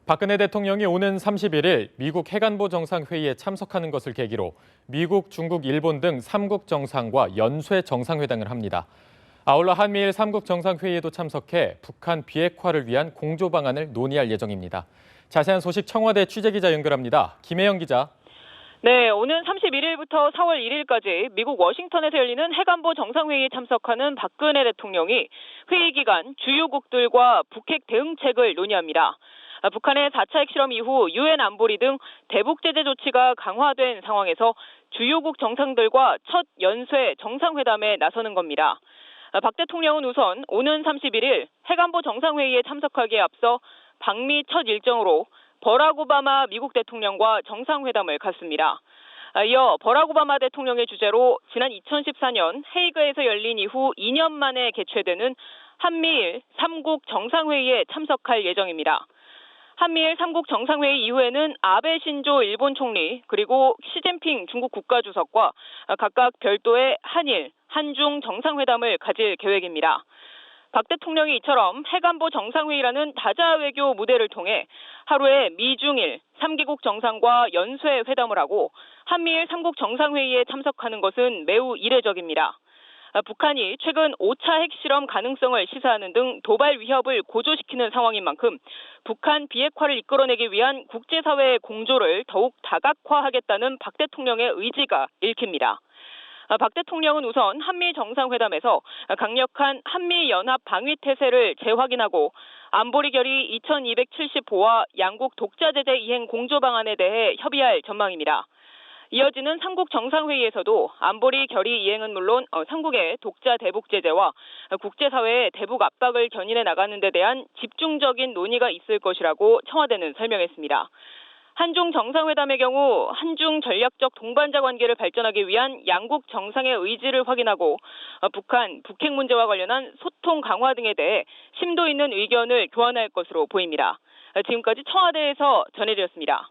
박근혜 대통령이 오는 31일 미국 해관보 정상회의에 참석하는 것을 계기로 미국, 중국, 일본 등 3국 정상과 연쇄 정상회담을 합니다. 아울러 한미일 3국 정상회의에도 참석해 북한 비핵화를 위한 공조 방안을 논의할 예정입니다. 자세한 소식 청와대 취재기자 연결합니다. 김혜영 기자. 네, 오는 31일부터 4월 1일까지 미국 워싱턴에서 열리는 해관보 정상회의에 참석하는 박근혜 대통령이 회의 기간 주요국들과 북핵 대응책을 논의합니다. 북한의 4차 핵실험 이후 유엔 안보리 등 대북 제재 조치가 강화된 상황에서 주요국 정상들과 첫 연쇄 정상회담에 나서는 겁니다. 박 대통령은 우선 오는 31일 해관보 정상회의에 참석하기에 앞서 방미 첫 일정으로 버락 오바마 미국 대통령과 정상회담을 갖습니다. 이어 버락 오바마 대통령의 주재로 지난 2014년 헤이그에서 열린 이후 2년 만에 개최되는 한미일 3국 정상회의에 참석할 예정입니다. 한미일 3국 정상회의 이후에는 아베 신조 일본 총리 그리고 시진핑 중국 국가주석과 각각 별도의 한일, 한중 정상회담을 가질 계획입니다. 박 대통령이 이처럼 해관보 정상회의라는 다자 외교 무대를 통해 하루에 미중일 3개국 정상과 연쇄 회담을 하고 한미일 3국 정상회의에 참석하는 것은 매우 이례적입니다. 북한이 최근 5차 핵실험 가능성을 시사하는 등 도발 위협을 고조시키는 상황인 만큼 북한 비핵화를 이끌어내기 위한 국제사회의 공조를 더욱 다각화하겠다는 박 대통령의 의지가 읽힙니다. 박 대통령은 우선 한미 정상회담에서 강력한 한미연합 방위태세를 재확인하고 안보리 결의 2270호와 양국 독자제재 이행 공조 방안에 대해 협의할 전망입니다. 이어지는 3국 정상회의에서도 안보리 결의 이행은 물론 3국의 독자 대북 제재와 국제사회의 대북 압박을 견인해 나가는 데 대한 집중적인 논의가 있을 것이라고 청와대는 설명했습니다. 한중 정상회담의 경우 한중 전략적 동반자 관계를 발전하기 위한 양국 정상의 의지를 확인하고 북한, 북핵 문제와 관련한 소통 강화 등에 대해 심도 있는 의견을 교환할 것으로 보입니다. 지금까지 청와대에서 전해드렸습니다.